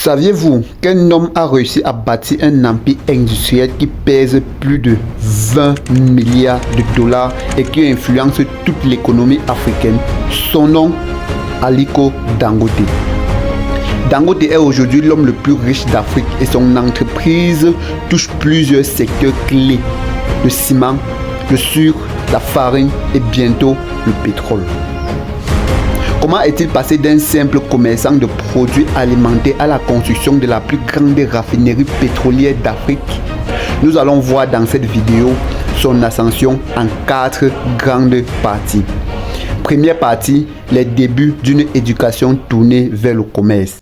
Saviez-vous qu'un homme a réussi à bâtir un empire industriel qui pèse plus de 20 milliards de dollars et qui influence toute l'économie africaine? Son nom, Aliko Dangote. Dangote est aujourd'hui l'homme le plus riche d'Afrique et son entreprise touche plusieurs secteurs clés: le ciment, le sucre, la farine et bientôt le pétrole. Comment est-il passé d'un simple commerçant de produits alimentaires à la construction de la plus grande raffinerie pétrolière d'Afrique? Nous allons voir dans cette vidéo son ascension en 4 grandes parties. Première partie, les débuts d'une éducation tournée vers le commerce.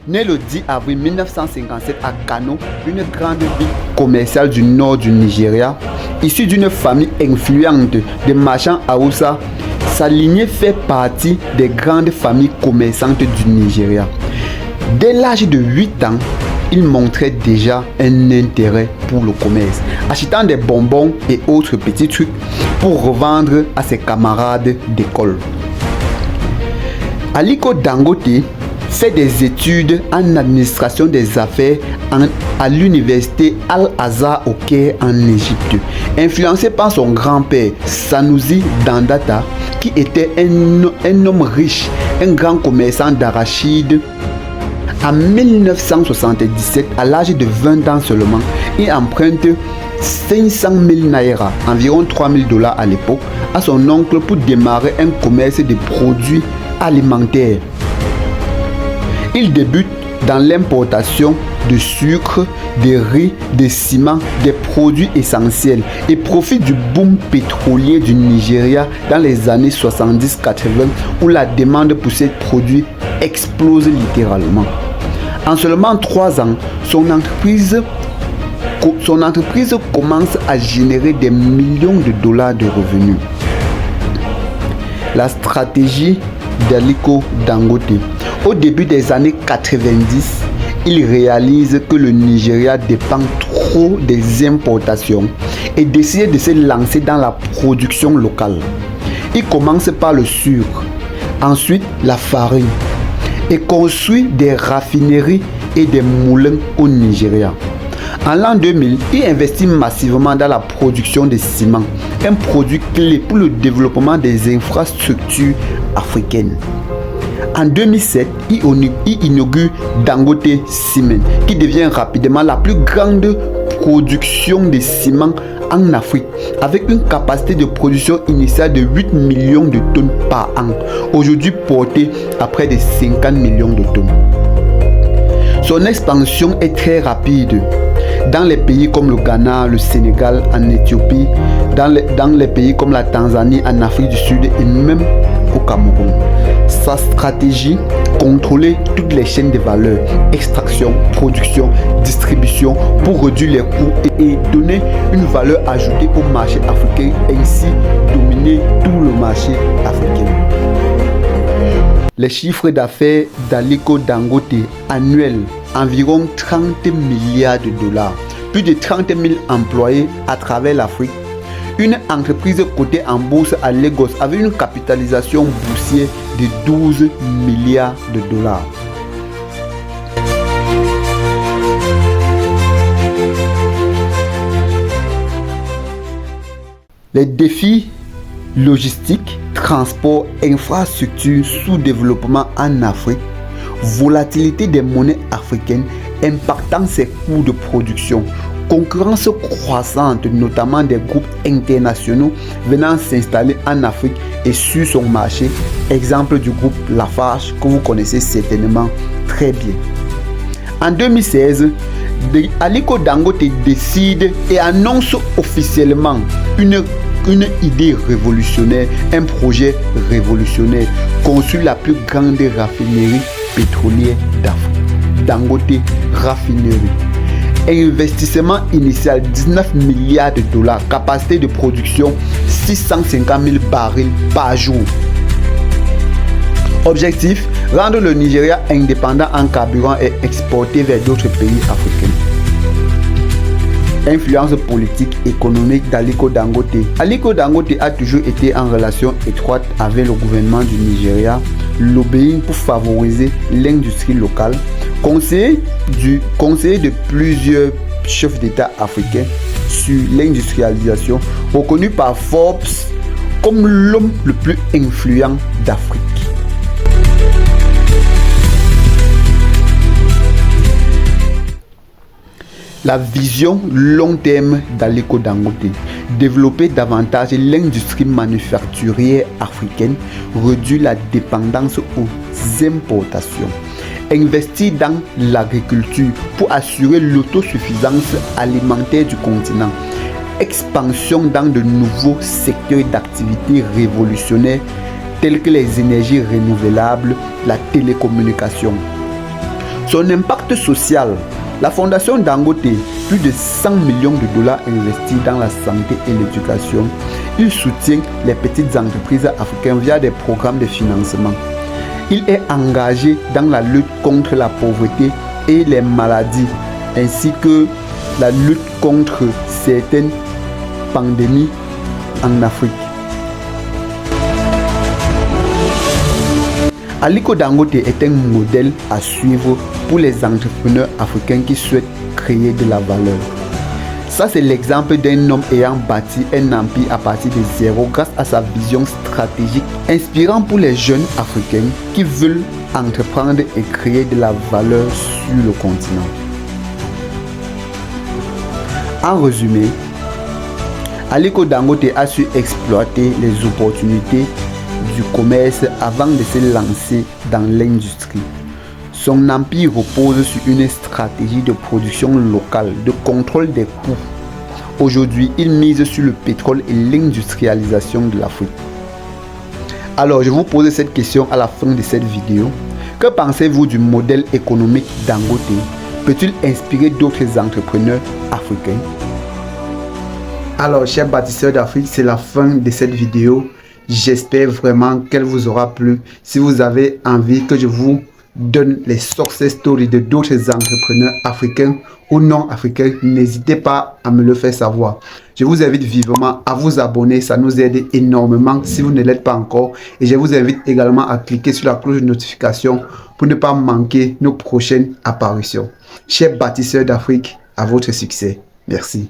Né le 10 avril 1957 à Kano, une grande ville commerciale du nord du Nigeria, issu d'une famille influente de marchands Hausa, sa lignée fait partie des grandes familles commerçantes du Nigeria. Dès l'âge de 8 ans, il montrait déjà un intérêt pour le commerce, achetant des bonbons et autres petits trucs pour revendre à ses camarades d'école. Aliko Dangote fait des études en administration des affaires à l'université Al-Azhar au Caire en Égypte. Influencé par son grand-père Sanusi Dandata, qui était un homme riche, un grand commerçant d'arachide, en 1977, à l'âge de 20 ans seulement, il emprunte 500 000 naira, environ 3 000 $ à l'époque, à son oncle pour démarrer un commerce de produits alimentaires. Il débute dans l'importation de sucre, de riz, de ciment, des produits essentiels et profite du boom pétrolier du Nigeria dans les années 70-80 où la demande pour ces produits explose littéralement. En seulement 3 ans, son entreprise commence à générer des millions de dollars de revenus. La stratégie d'Aliko Dangote. Au début des années 90, il réalise que le Nigeria dépend trop des importations et décide de se lancer dans la production locale. Il commence par le sucre, ensuite la farine et construit des raffineries et des moulins au Nigeria. En l'an 2000, il investit massivement dans la production de ciment, un produit clé pour le développement des infrastructures africaines. En 2007, il inaugure Dangote Cement, qui devient rapidement la plus grande production de ciment en Afrique, avec une capacité de production initiale de 8 millions de tonnes par an, aujourd'hui portée à près de 50 millions de tonnes. Son expansion est très rapide dans les pays comme le Ghana, le Sénégal, en Éthiopie, dans les pays comme la Tanzanie, en Afrique du Sud et même au Cameroun. Sa stratégie, contrôler toutes les chaînes de valeur, extraction, production, distribution pour réduire les coûts et donner une valeur ajoutée au marché africain et ainsi dominer tout le marché africain. Les chiffres d'affaires d'Aliko Dangote annuels, environ 30 milliards de dollars, plus de 30 000 employés à travers l'Afrique. Une entreprise cotée en bourse à Lagos avec une capitalisation boursière de 12 milliards de dollars. Les défis logistiques, transport, infrastructures, sous-développement en Afrique, volatilité des monnaies africaines impactant ses coûts de production, concurrence croissante notamment des groupes internationaux venant s'installer en Afrique et sur son marché, exemple du groupe Lafarge que vous connaissez certainement très bien. En 2016, Aliko Dangote décide et annonce officiellement une idée révolutionnaire, un projet révolutionnaire, construire la plus grande raffinerie pétrolière d'Afrique, Dangote Raffinerie. Investissement initial 19 milliards de dollars, capacité de production 650 000 barils par jour. Objectif, rendre le Nigeria indépendant en carburant et exporter vers d'autres pays africains. Influence politique économique d'Aliko Dangote. Aliko Dangote a toujours été en relation étroite avec le gouvernement du Nigeria, lobbying pour favoriser l'industrie locale, conseiller de plusieurs chefs d'État africains sur l'industrialisation, reconnu par Forbes comme l'homme le plus influent d'Afrique. La vision long terme d'Aliko Dangote, développer davantage l'industrie manufacturière africaine, réduire la dépendance aux importations, investir dans l'agriculture pour assurer l'autosuffisance alimentaire du continent, expansion dans de nouveaux secteurs d'activité révolutionnaires tels que les énergies renouvelables, la télécommunication. Son impact social. La fondation Dangote, plus de 100 millions de dollars investis dans la santé et l'éducation. Il soutient les petites entreprises africaines via des programmes de financement. Il est engagé dans la lutte contre la pauvreté et les maladies, ainsi que la lutte contre certaines pandémies en Afrique. Aliko Dangote est un modèle à suivre pour les entrepreneurs africains qui souhaitent créer de la valeur. Ça, c'est l'exemple d'un homme ayant bâti un empire à partir de zéro grâce à sa vision stratégique, inspirant pour les jeunes africains qui veulent entreprendre et créer de la valeur sur le continent. En résumé, Aliko Dangote a su exploiter les opportunités du commerce avant de se lancer dans l'industrie. Son empire repose sur une stratégie de production locale, de contrôle des coûts. Aujourd'hui, il mise sur le pétrole et l'industrialisation de l'Afrique. Alors, je vous pose cette question à la fin de cette vidéo. Que pensez-vous du modèle économique Dangote? Peut-il inspirer d'autres entrepreneurs africains? Alors, chers bâtisseurs d'Afrique, c'est la fin de cette vidéo. J'espère vraiment qu'elle vous aura plu. Si vous avez envie que je vous donne les success stories de d'autres entrepreneurs africains ou non africains, n'hésitez pas à me le faire savoir. Je vous invite vivement à vous abonner, ça nous aide énormément si vous ne l'êtes pas encore. Et je vous invite également à cliquer sur la cloche de notification pour ne pas manquer nos prochaines apparitions. Chers bâtisseurs d'Afrique, à votre succès. Merci.